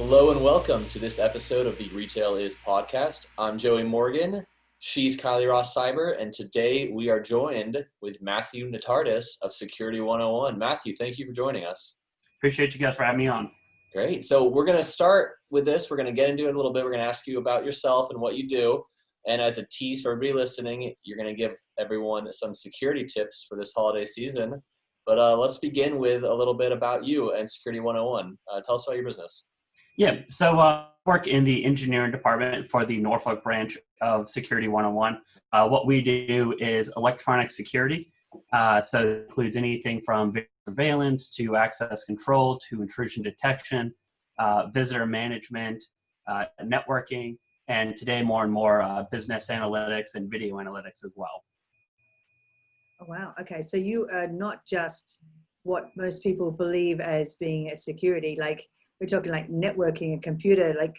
Hello and welcome to this episode of the Retail Is podcast. I'm Joey Morgan. She's Kylie Ross Cyber, and today we are joined with Matthew Netardus of Security 101. Matthew, thank you for joining us. Appreciate you guys for having me on. Great. So we're going to start with this. We're going to get into it a little bit. We're going to ask you about yourself and what you do. And as a tease for everybody listening, you're going to give everyone some security tips for this holiday season. But let's begin with a little bit about you and Security 101. Tell us about your business. Yeah, so I work in the engineering department for the Norfolk branch of Security 101. What we do is electronic security. So it includes anything from surveillance to access control to intrusion detection, visitor management, networking, and today more and more business analytics and video analytics as well. Oh, wow. Okay. So you are not just what most people believe as being a security, like we're talking like networking and computer, like,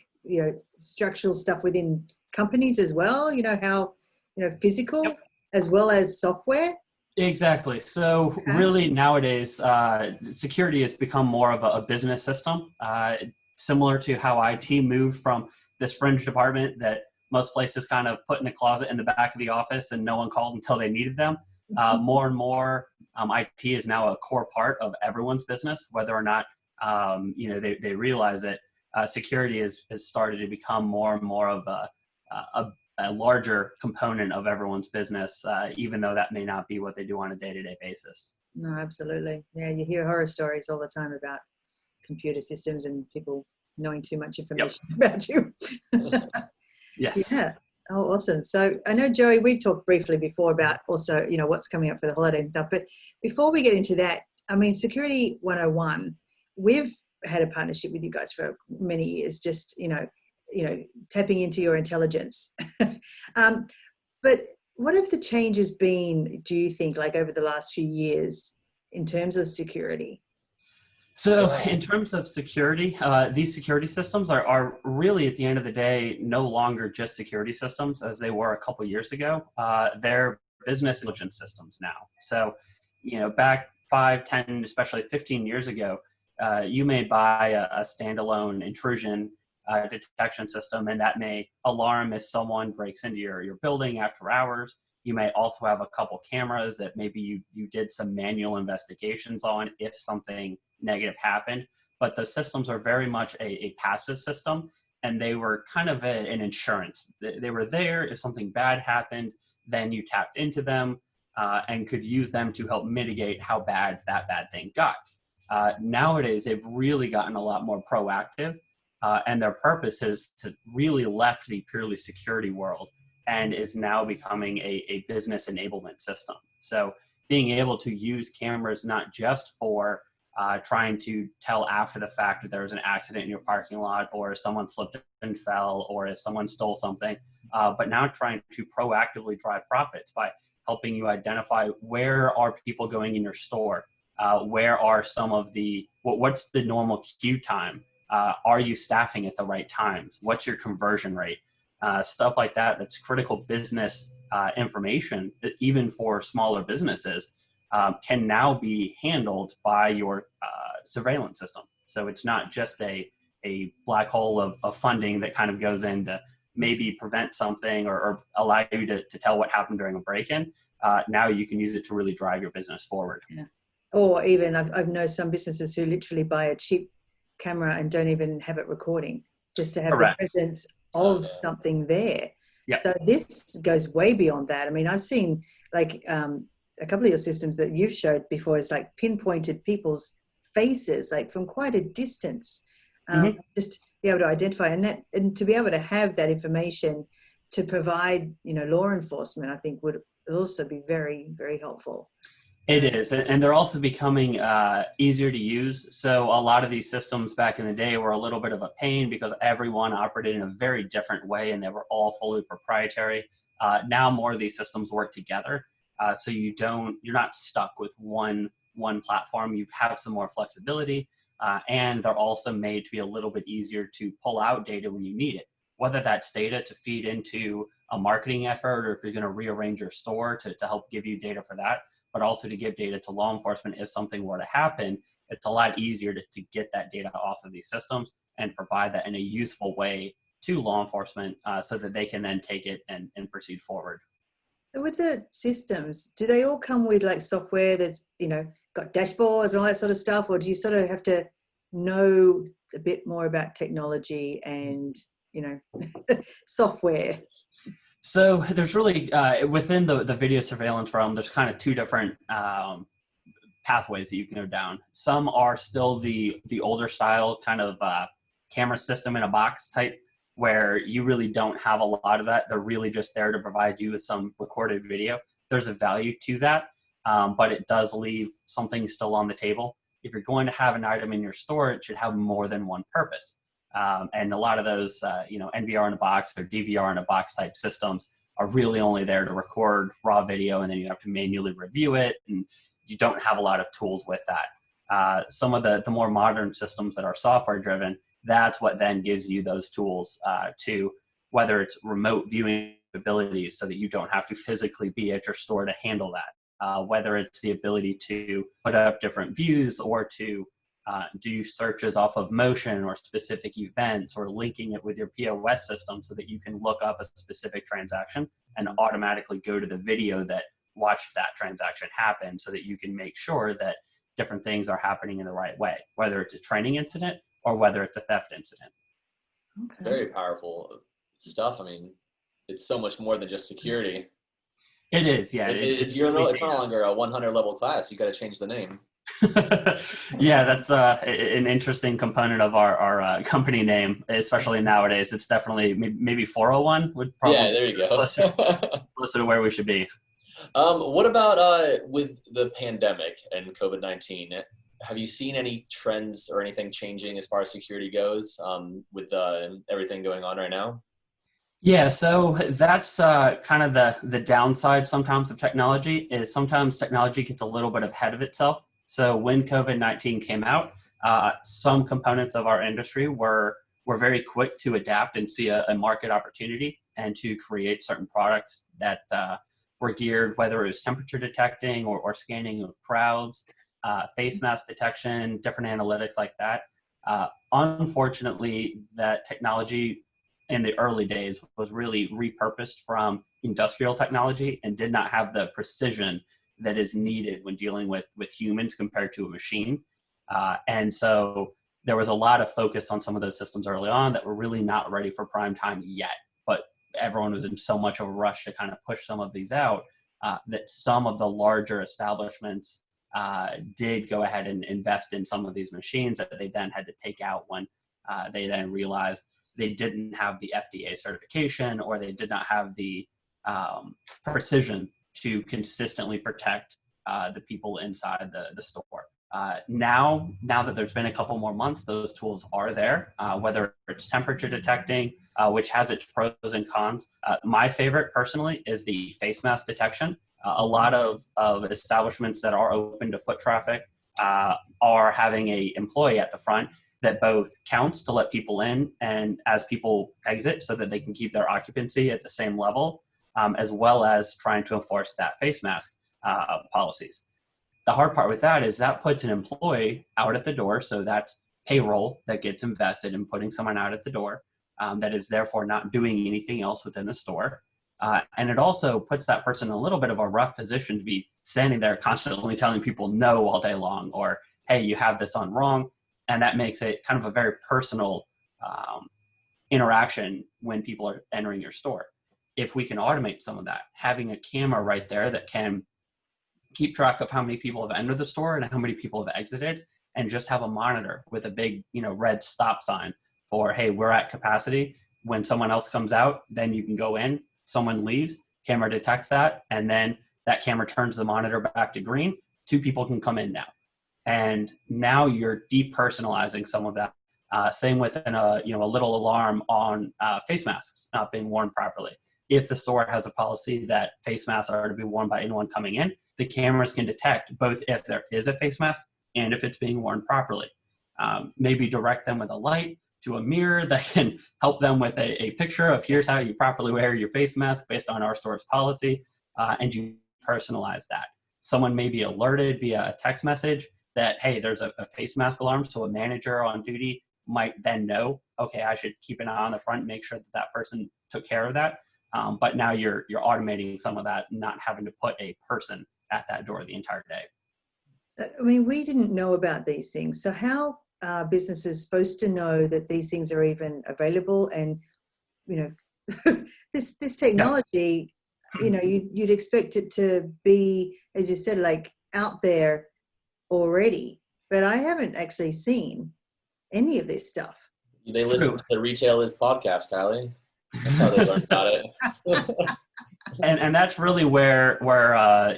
structural stuff within companies as well, how, physical Yep. as well as software. Exactly. So really nowadays, security has become more of a business system, similar to how IT moved from this fringe department that most places kind of put in a closet in the back of the office and no one called until they needed them. More and more, IT is now a core part of everyone's business, whether or not they realize it. Security has started to become more and more of a larger component of everyone's business, even though that may not be what they do on a day-to-day basis. No, absolutely. Yeah, you hear horror stories all the time about computer systems and people knowing too much information about you. Yes. Yeah. Oh, awesome. So I know, Joey, we talked briefly before about also, what's coming up for the holidays and stuff. But before we get into that, I mean, Security 101, we've had a partnership with you guys for many years, just, tapping into your intelligence. But what have the changes been, do you think, like over the last few years in terms of security? So in terms of security, these security systems are really, at the end of the day, no longer just security systems as they were a couple years ago. They're business intelligence systems now. So, back 5, 10, especially 15 years ago, you may buy a standalone intrusion detection system, and that may alarm if someone breaks into your building after hours. You may also have a couple cameras that maybe you did some manual investigations on if something negative happened. But those systems are very much a passive system, and they were kind of an insurance. They were there if something bad happened, then you tapped into them and could use them to help mitigate how bad that bad thing got. Nowadays, they've really gotten a lot more proactive, and their purpose is to really left the purely security world and is now becoming a business enablement system. So being able to use cameras not just for trying to tell after the fact that there was an accident in your parking lot, or if someone slipped and fell, or if someone stole something, but now trying to proactively drive profits by helping you identify where are people going in your store, where are some of what's the normal queue time, are you staffing at the right times, what's your conversion rate, stuff like that. That's critical business information that even for smaller businesses can now be handled by your surveillance system. So it's not just a black hole of funding that kind of goes in to maybe prevent something or allow you to tell what happened during a break-in. Now you can use it to really drive your business forward. Yeah. Or even I've known some businesses who literally buy a cheap camera and don't even have it recording, just to have Correct. the presence of something there. Yep. So this goes way beyond that. I mean, I've seen like a couple of your systems that you've showed before is like pinpointed people's faces, like from quite a distance, just be able to identify and to be able to have that information to provide, law enforcement, I think would also be very, very helpful. It is, and they're also becoming easier to use. So a lot of these systems back in the day were a little bit of a pain because everyone operated in a very different way and they were all fully proprietary. Now more of these systems work together. So you're not stuck with one platform. You have some more flexibility, and they're also made to be a little bit easier to pull out data when you need it, whether that's data to feed into a marketing effort, or if you're going to rearrange your store to help give you data for that, but also to give data to law enforcement if something were to happen. it's a lot easier to get that data off of these systems and provide that in a useful way to law enforcement so that they can then take it and proceed forward. So with the systems, do they all come with like software that's, got dashboards and all that sort of stuff? Or do you sort of have to know a bit more about technology and, software? So there's really, within the video surveillance realm, there's kind of two different pathways that you can go down. Some are still the older style kind of camera system in a box type, where you really don't have a lot of that. They're really just there to provide you with some recorded video. There's a value to that, but it does leave something still on the table. If you're going to have an item in your store, it should have more than one purpose. And a lot of those, NVR in a box or DVR in a box type systems are really only there to record raw video, and then you have to manually review it, and you don't have a lot of tools with that. Some of the more modern systems that are software driven, that's what then gives you those tools to, whether it's remote viewing abilities so that you don't have to physically be at your store to handle that, whether it's the ability to put up different views or to do searches off of motion or specific events, or linking it with your POS system so that you can look up a specific transaction and automatically go to the video that watched that transaction happen, so that you can make sure that different things are happening in the right way, whether it's a training incident or whether it's a theft incident. Okay. Very powerful stuff. I mean, it's so much more than just security. It is, yeah. It's no longer a 100 level class. You got to change the name. Yeah, that's an interesting component of our company name, especially nowadays. It's definitely maybe 401 would probably. Yeah, there you go. closer to where we should be. What about with the pandemic and COVID-19? Have you seen any trends or anything changing as far as security goes with everything going on right now? Yeah, so that's kind of the downside sometimes of technology, is sometimes technology gets a little bit ahead of itself. So when COVID-19 came out, some components of our industry were very quick to adapt and see a market opportunity and to create certain products that were geared, whether it was temperature detecting or scanning of crowds, face mask detection, different analytics like that. Unfortunately, that technology in the early days was really repurposed from industrial technology and did not have the precision that is needed when dealing with humans compared to a machine. And so there was a lot of focus on some of those systems early on that were really not ready for prime time yet. But everyone was in so much of a rush to kind of push some of these out that some of the larger establishments did go ahead and invest in some of these machines that they then had to take out when they then realized they didn't have the FDA certification, or they did not have the precision to consistently protect the people inside the store. Now that there's been a couple more months, those tools are there, whether it's temperature detecting, which has its pros and cons. My favorite personally is the face mask detection. A lot of establishments that are open to foot traffic are having an employee at the front that both counts to let people in and as people exit, so that they can keep their occupancy at the same level, as well as trying to enforce that face mask policies. The hard part with that is that puts an employee out at the door, so that's payroll that gets invested in putting someone out at the door that is therefore not doing anything else within the store. And it also puts that person in a little bit of a rough position to be standing there constantly telling people no all day long, or, hey, you have this on wrong. And that makes it kind of a very personal interaction when people are entering your store. If we can automate some of that, having a camera right there that can keep track of how many people have entered the store and how many people have exited, and just have a monitor with a big, red stop sign for, hey, we're at capacity. When someone else comes out, then you can go in. Someone leaves, camera detects that, and then that camera turns the monitor back to green. 2 people can come in now. And now you're depersonalizing some of that. Same with a little alarm on face masks not being worn properly. If the store has a policy that face masks are to be worn by anyone coming in, the cameras can detect both if there is a face mask and if it's being worn properly. Maybe direct them with a light to a mirror that can help them with a picture of, here's how you properly wear your face mask based on our store's policy, and you personalize that. Someone may be alerted via a text message that, hey, there's a face mask alarm. So a manager on duty might then know, okay, I should keep an eye on the front, make sure that that person took care of that. But now you're automating some of that, not having to put a person at that door the entire day. I mean, we didn't know about these things. So how are businesses supposed to know that these things are even available? And, you know, this technology, you know, you'd expect it to be, as you said, like out there already. But I haven't actually seen any of this stuff. They listen True. to the Retail Is podcast, Hallie. That's how they learned about it. And that's really where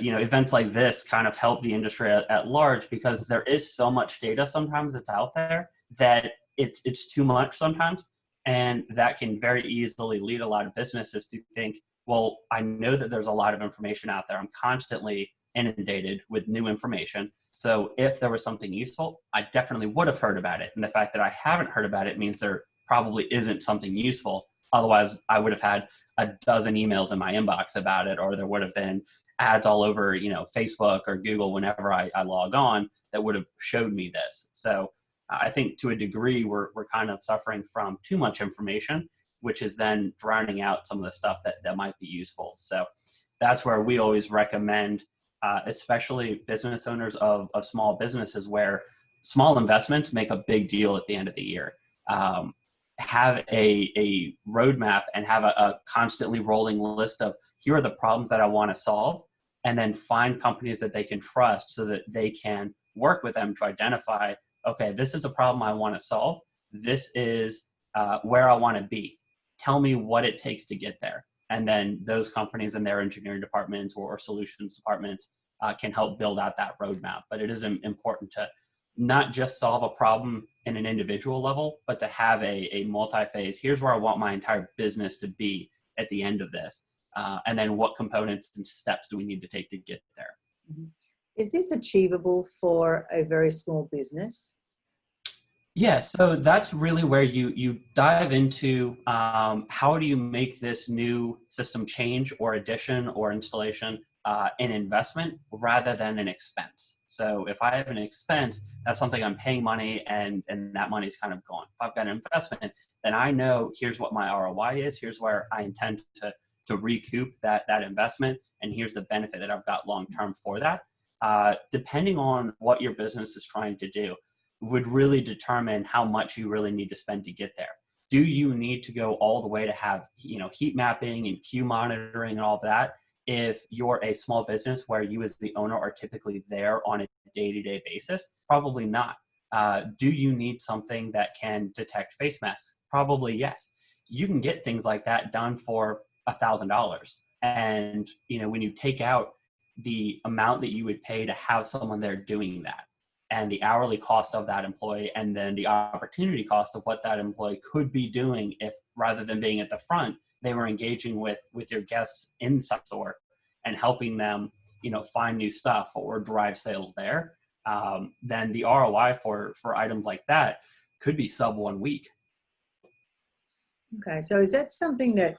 you know, events like this kind of help the industry at large, because there is so much data sometimes that's out there that it's too much sometimes, and that can very easily lead a lot of businesses to think, well, I know that there's a lot of information out there. I'm constantly inundated with new information. So if there was something useful, I definitely would have heard about it. And the fact that I haven't heard about it means there probably isn't something useful. Otherwise, I would have had a dozen emails in my inbox about it, or there would have been ads all over, you know, Facebook or Google whenever I log on that would have showed me this. So I think to a degree, we're kind of suffering from too much information, which is then drowning out some of the stuff that might be useful. So that's where we always recommend, especially business owners of small businesses, where small investments make a big deal at the end of the year. Have a roadmap and have a constantly rolling list of, here are the problems that I want to solve, and then find companies that they can trust so that they can work with them to identify, okay, this is a problem I want to solve. This is where I want to be. Tell me what it takes to get there. And then those companies and their engineering departments or solutions departments can help build out that roadmap. But it is important to not just solve a problem in an individual level, but to have a multi-phase. Here's where I want my entire business to be at the end of this. And then what components and steps do we need to take to get there? Is this achievable for a very small business? Yeah, so that's really where you dive into how do you make this new system change or addition or installation an investment rather than an expense. So if I have an expense, that's something I'm paying money and that money's kind of gone. If I've got an investment, then I know here's what my ROI is, here's where I intend to recoup that investment, and here's the benefit that I've got long-term for that. Depending on what your business is trying to do, would really determine how much you really need to spend to get there. Do you need to go all the way to have, you know, heat mapping and queue monitoring and all that? If you're a small business where you as the owner are typically there on a day-to-day basis, probably not. Do you need something that can detect face masks? Probably yes. You can get things like that done for $1,000. And, you know, when you take out the amount that you would pay to have someone there doing that, and the hourly cost of that employee, and then the opportunity cost of what that employee could be doing if, rather than being at the front, they were engaging with your guests in some sort and helping them, you know, find new stuff or drive sales there, then the ROI for items like that could be sub 1 week. Okay, so is that something that,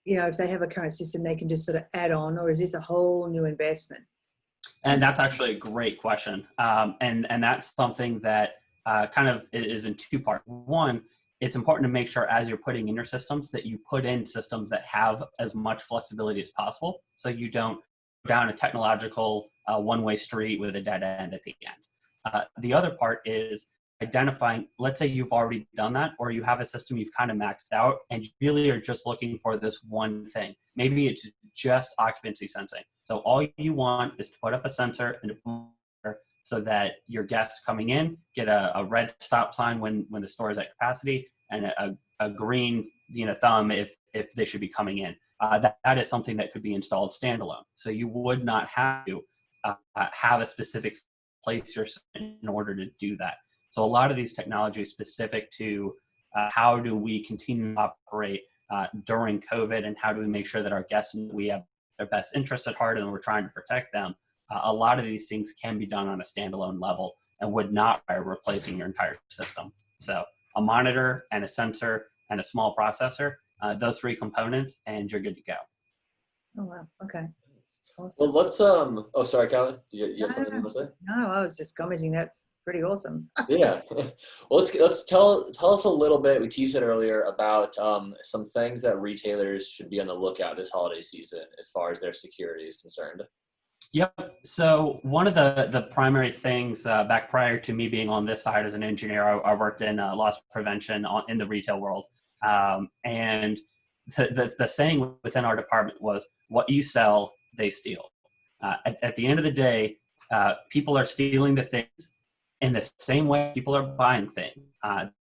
you know, if they have a current system, they can just sort of add on, or is this a whole new investment? And that's actually a great question. And that's something that kind of is in two parts. One, it's important to make sure as you're putting in your systems that you put in systems that have as much flexibility as possible, so you don't go down a technological one-way street with a dead end at the end. The other part is identifying, let's say you've already done that, or you have a system you've kind of maxed out and you really are just looking for this one thing. Maybe it's just occupancy sensing. So all you want is to put up a sensor and so that your guests coming in get a red stop sign when the store is at capacity, and a green, you know, thumb if they should be coming in. That is something that could be installed standalone. So you would not have to have a specific place in order to do that. So a lot of these technologies specific to how do we continue to operate during COVID, and how do we make sure that our guests, we have their best interests at heart and we're trying to protect them. A lot of these things can be done on a standalone level and would not require replacing your entire system. So a monitor and a sensor and a small processor, those three components, and you're good to go. Oh, wow. Okay. Awesome. Well, let's Oh, sorry, Callie. You have No, something you want to say? no, I was just commenting. That's pretty awesome. Yeah. Well, let's tell us a little bit. We teased it earlier about some things that retailers should be on the lookout this holiday season as far as their security is concerned. Yep. So one of the primary things back prior to me being on this side as an engineer, I worked in loss prevention in the retail world, and the saying within our department was, "What you sell, they steal." At the end of the day, people are stealing the things in the same way people are buying things.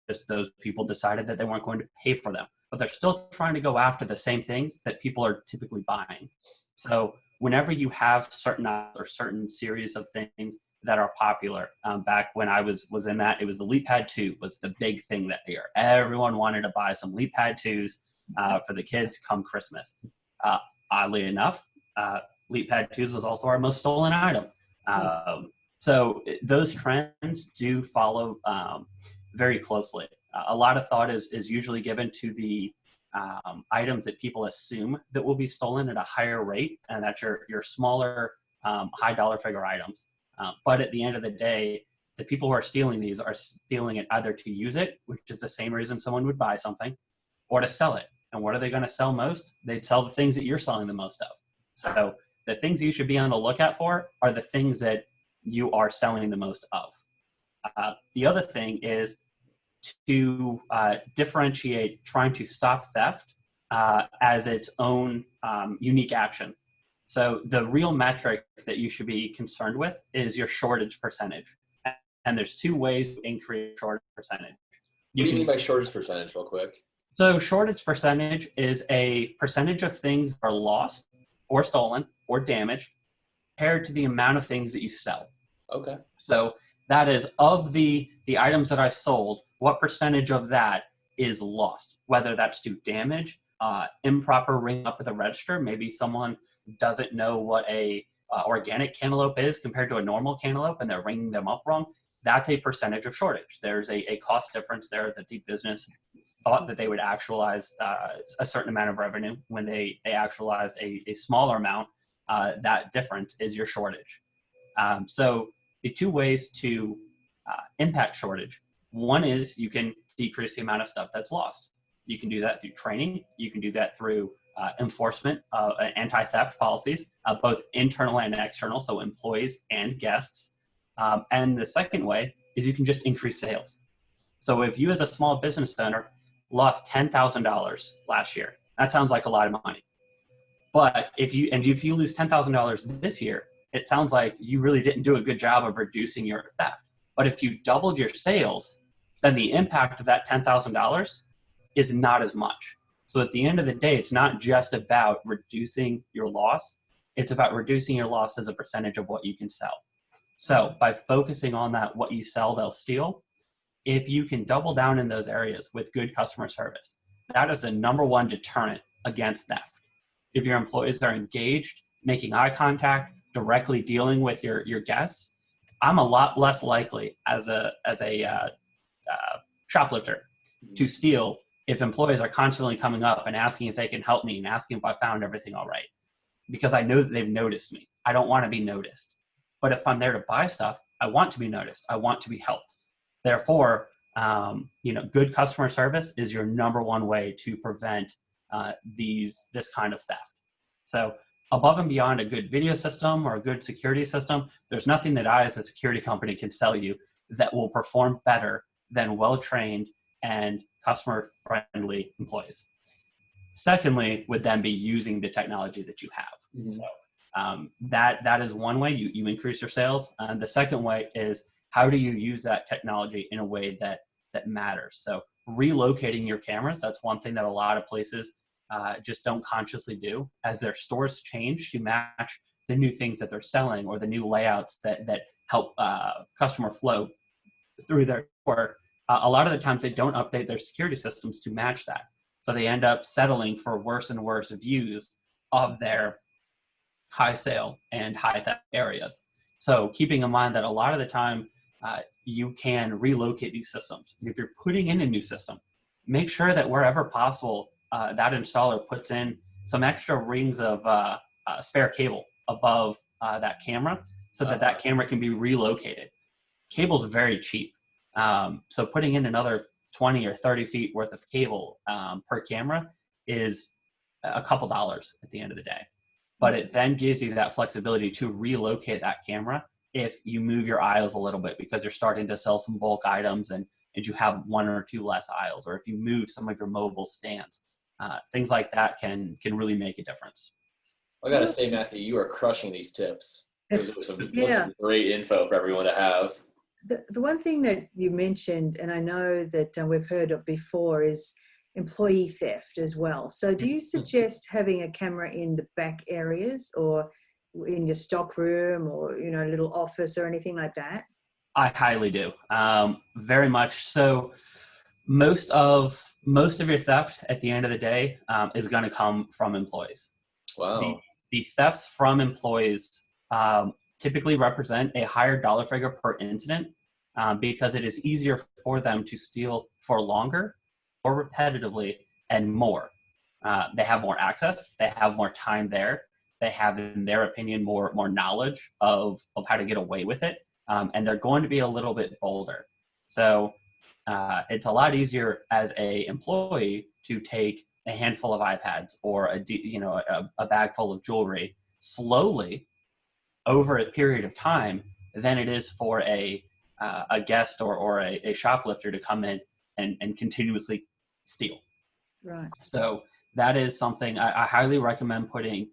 Just those people decided that they weren't going to pay for them, but they're still trying to go after the same things that people are typically buying. So whenever you have certain series of things that are popular, back when I was in that, it was the Leap Pad 2 was the big thing that year. Everyone wanted to buy some Leap Pad 2s for the kids come Christmas. Oddly enough, Leap Pad 2s was also our most stolen item. So those trends do follow very closely. A lot of thought is usually given to the items that people assume that will be stolen at a higher rate, and that's your smaller high dollar figure items. But at the end of the day, the people who are stealing these are stealing it either to use it, which is the same reason someone would buy something, or to sell it. And what are they going to sell most? They'd sell the things that you're selling the most of. So the things you should be on the lookout for are the things that you are selling the most of. The other thing is to differentiate trying to stop theft as its own unique action. So the real metric that you should be concerned with is your shortage percentage. And there's two ways to increase shortage percentage. What do you mean by shortage percentage, real quick? So shortage percentage is a percentage of things that are lost or stolen or damaged compared to the amount of things that you sell. Okay. So that is, of the items that I sold, what percentage of that is lost? Whether that's to damage, improper ring up at the register. Maybe someone doesn't know what a organic cantaloupe is compared to a normal cantaloupe, and they're ringing them up wrong. That's a percentage of shortage. There's a cost difference there that the business thought that they would actualize a certain amount of revenue. When they actualized a smaller amount, that difference is your shortage. So the two ways to impact shortage, one is you can decrease the amount of stuff that's lost. You can do that through training. You can do that through enforcement, anti-theft policies, both internal and external, so employees and guests. And the second way is you can just increase sales. So if you as a small business owner lost $10,000 last year, that sounds like a lot of money. But if you lose $10,000 this year, it sounds like you really didn't do a good job of reducing your theft. But if you doubled your sales, then the impact of that $10,000 is not as much. So at the end of the day, it's not just about reducing your loss. It's about reducing your loss as a percentage of what you can sell. So by focusing on that, what you sell, they'll steal. If you can double down in those areas with good customer service, that is the number one deterrent against theft. If your employees are engaged, making eye contact, directly dealing with your guests, I'm a lot less likely as a shoplifter to steal if employees are constantly coming up and asking if they can help me and asking if I found everything all right, because I know that they've noticed me. I don't want to be noticed. But if I'm there to buy stuff, I want to be noticed. I want to be helped. Therefore, good customer service is your number one way to prevent this kind of theft. So above and beyond a good video system or a good security system, there's nothing that I as a security company can sell you that will perform better than well-trained and customer-friendly employees. Secondly, would then be using the technology that you have. Mm-hmm. So that is one way you increase your sales. And the second way is, how do you use that technology in a way that matters? So relocating your cameras, that's one thing that a lot of places just don't consciously do. As their stores change to match the new things that they're selling or the new layouts that help customer flow through their store, a lot of the times they don't update their security systems to match that. So they end up settling for worse and worse views of their high sale and high theft areas. So keeping in mind that a lot of the time you can relocate these systems. If you're putting in a new system, make sure that wherever possible, that installer puts in some extra rings of spare cable above that camera so that that camera can be relocated. Cable's very cheap. So putting in another 20 or 30 feet worth of cable per camera is a couple dollars at the end of the day. But it then gives you that flexibility to relocate that camera if you move your aisles a little bit because you're starting to sell some bulk items and you have one or two less aisles, or if you move some of your mobile stands. Things like that can really make a difference. I gotta say, Matthew, you are crushing these tips. Those are some Yeah. great info for everyone to have. The one thing that you mentioned, and I know that we've heard of before, is employee theft as well. So do you suggest having a camera in the back areas or in your stock room or, you know, a little office or anything like that? I highly do. Very much so. Most of your theft at the end of the day is going to come from employees. Wow. The thefts from employees typically represent a higher dollar figure per incident because it is easier for them to steal for longer, or repetitively, and more. They have more access. They have more time there. They have, in their opinion, more knowledge of how to get away with it, and they're going to be a little bit bolder. So it's a lot easier as a employee to take a handful of iPads or a bag full of jewelry slowly over a period of time than it is for a guest or a shoplifter to come in and continuously steal. Right. So that is something I highly recommend putting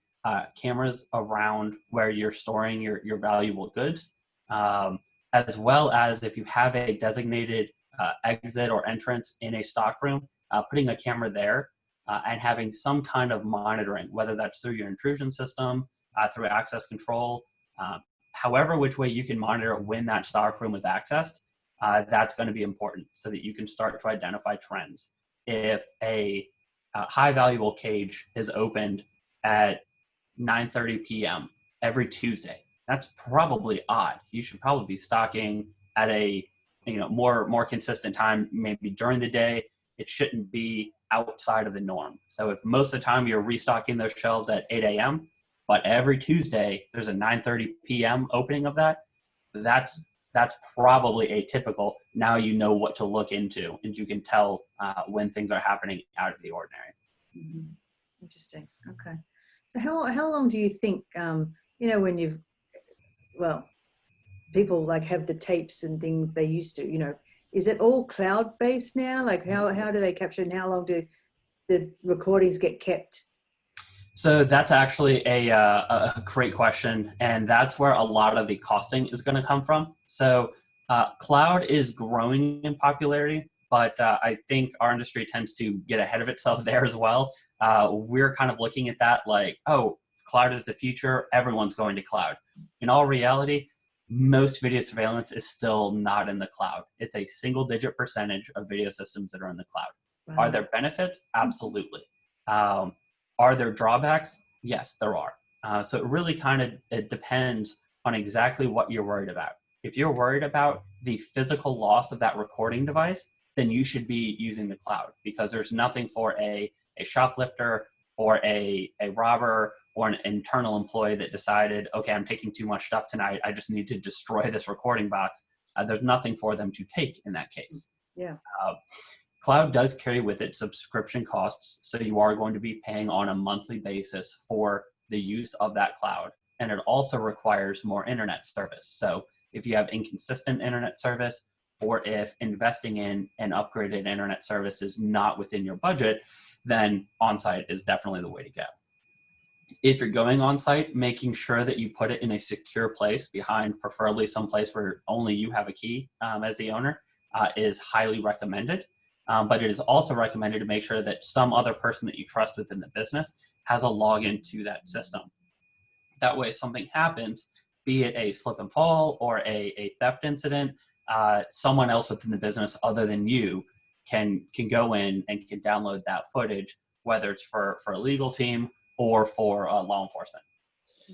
cameras around where you're storing your valuable goods, as well as if you have a designated exit or entrance in a stockroom, putting a camera there and having some kind of monitoring, whether that's through your intrusion system, through access control, however which way you can monitor when that stockroom was accessed, that's going to be important so that you can start to identify trends. If a high valuable cage is opened at 9:30 p.m. every Tuesday, that's probably odd. You should probably be stocking at a more consistent time, maybe during the day. It shouldn't be outside of the norm. So if most of the time you're restocking those shelves at 8 a.m., but every Tuesday there's a 9:30 p.m. opening of that's probably atypical. Now you know what to look into, and you can tell when things are happening out of the ordinary. Mm-hmm. Interesting. Okay. So how long do you think, when people like have the tapes and things they used to, is it all cloud-based now? Like how do they capture, and how long do the recordings get kept? So that's actually a great question, and that's where a lot of the costing is going to come from. So cloud is growing in popularity, but I think our industry tends to get ahead of itself there as well. We're kind of looking at that like, oh, cloud is the future. Everyone's going to cloud. In all reality, most video surveillance is still not in the cloud. It's a single-digit percentage of video systems that are in the cloud. Wow. Are there benefits? Absolutely. Are there drawbacks? Yes, there are. So it really it depends on exactly what you're worried about. If you're worried about the physical loss of that recording device, then you should be using the cloud, because there's nothing for a shoplifter or a robber or an internal employee that decided, okay, I'm taking too much stuff tonight, I just need to destroy this recording box. There's nothing for them to take in that case. Yeah. Cloud does carry with it subscription costs, so you are going to be paying on a monthly basis for the use of that cloud. And it also requires more internet service. So if you have inconsistent internet service, or if investing in an upgraded internet service is not within your budget, then on-site is definitely the way to go. If you're going on-site, making sure that you put it in a secure place behind, preferably someplace where only you have a key as the owner, is highly recommended. But it is also recommended to make sure that some other person that you trust within the business has a login to that system. That way, if something happens, be it a slip and fall or a theft incident, someone else within the business other than you can go in and can download that footage, whether it's for a legal team or for law enforcement.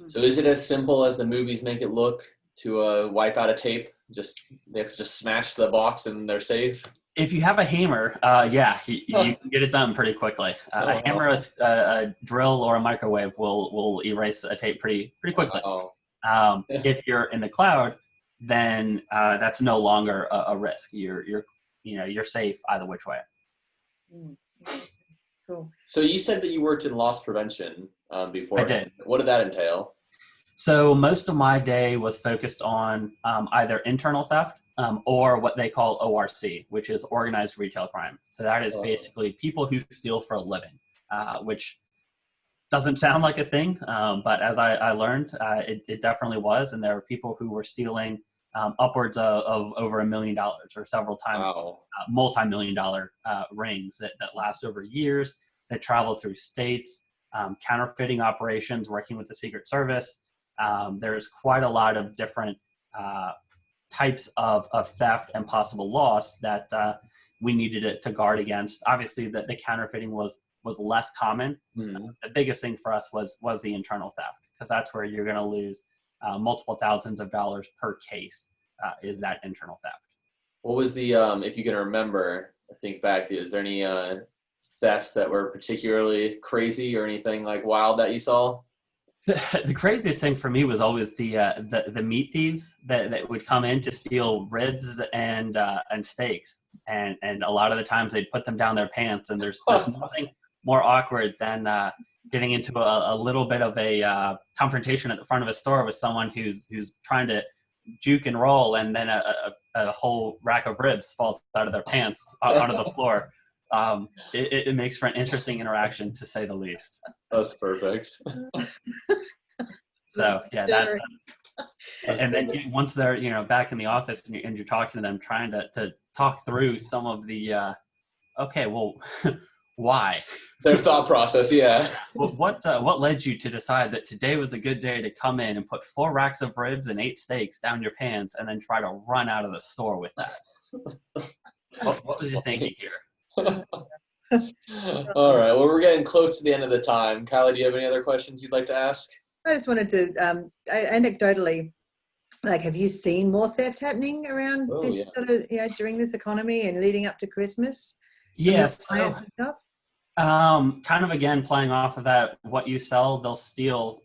So is it as simple as the movies make it look to wipe out a tape? They have to just smash the box and they're safe? If you have a hammer, yeah, you can get it done pretty quickly. A hammer, a drill, or a microwave will erase a tape pretty quickly. Wow. If you're in the cloud, then that's no longer a risk. You're safe either which way. Mm. Cool. So you said that you worked in loss prevention before. I did. What did that entail? So most of my day was focused on either internal theft or what they call ORC, which is organized retail crime. So that is basically people who steal for a living, which doesn't sound like a thing, but as I learned, it definitely was. And there were people who were stealing upwards of over $1 million or several times, Wow. multi-million-dollar rings that last over years, that travel through states, counterfeiting operations, working with the Secret Service. There's quite a lot of different types of theft and possible loss that we needed to guard against. Obviously, the counterfeiting was less common. Mm-hmm. The biggest thing for us was the internal theft, because that's where you're going to lose multiple thousands of dollars per case, is that internal theft. What was the, if you can remember, think back, is there any thefts that were particularly crazy or anything like wild that you saw? The craziest thing for me was always the meat thieves that would come in to steal ribs and steaks, and a lot of the times they'd put them down their pants, and there's nothing more awkward than getting into a little bit of a confrontation at the front of a store with someone who's trying to juke and roll, and then a whole rack of ribs falls out of their pants onto the floor. It makes for an interesting interaction, to say the least. That's perfect. So yeah, that, and then once they're back in the office and you're talking to them, trying to talk through some of the okay, well, why? Their thought process, yeah. Well, what led you to decide that today was a good day to come in and put 4 racks of ribs and 8 steaks down your pants and then try to run out of the store with that? What was your thinking here? All right. Well, we're getting close to the end of the time. Kylie, do you have any other questions you'd like to ask? I just wanted to, anecdotally, like, have you seen more theft happening around this sort of, during this economy and leading up to Christmas? Yes. So, kind of again, playing off of that, what you sell, they'll steal.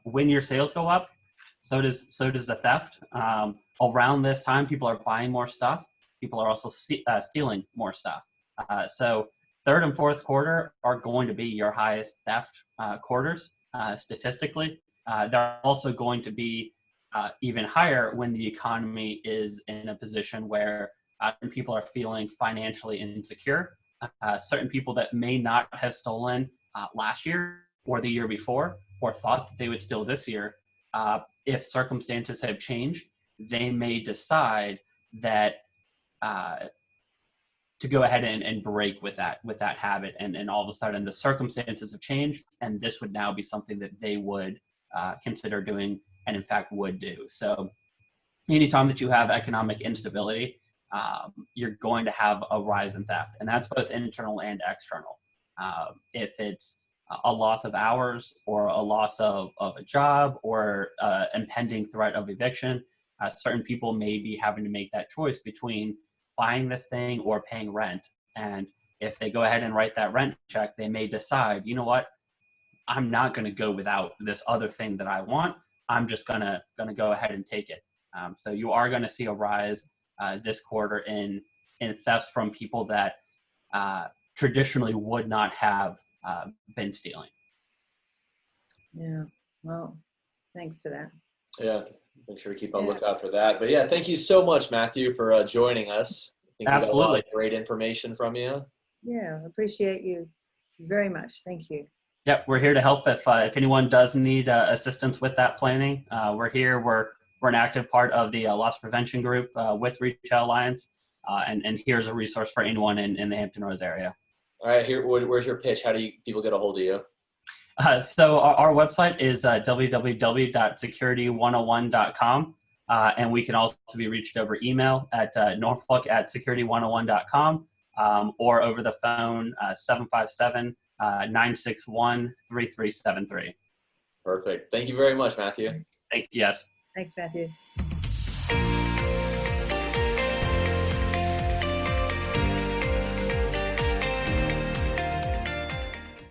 When your sales go up, so does the theft. Around this time, people are buying more stuff. People are also stealing more stuff. So third and fourth quarter are going to be your highest theft quarters statistically. They're also going to be even higher when the economy is in a position where people are feeling financially insecure. Certain people that may not have stolen last year or the year before, or thought that they would steal this year, if circumstances have changed, they may decide that to go ahead and break with that habit, and all of a sudden the circumstances have changed, and this would now be something that they would consider doing, and in fact would do. So anytime that you have economic instability, you're going to have a rise in theft, and that's both internal and external. If it's a loss of hours, or a loss of a job, or impending threat of eviction, certain people may be having to make that choice between buying this thing or paying rent. And if they go ahead and write that rent check, they may decide, you know what, I'm not going to go without this other thing that I want. I'm just gonna go ahead and take it. So you are going to see a rise this quarter in thefts from people that traditionally would not have been stealing. Yeah. Well, thanks for that. Yeah. Make sure to keep on lookout for that. But yeah, thank you so much, Matthew, for joining us. I think Absolutely. We got a lot of great information from you. Yeah, appreciate you very much. Thank you. Yep, we're here to help. If anyone does need assistance with that planning, we're here. We're an active part of the loss prevention group with Retail Alliance, and here's a resource for anyone in the Hampton Roads area. All right, where's your pitch? How do people get a hold of you? So our website is www.security101.com, and we can also be reached over email at norfolk@security101.com, or over the phone 757-961-3373. Perfect. Thank you very much, Matthew. Yes. Thanks, Matthew.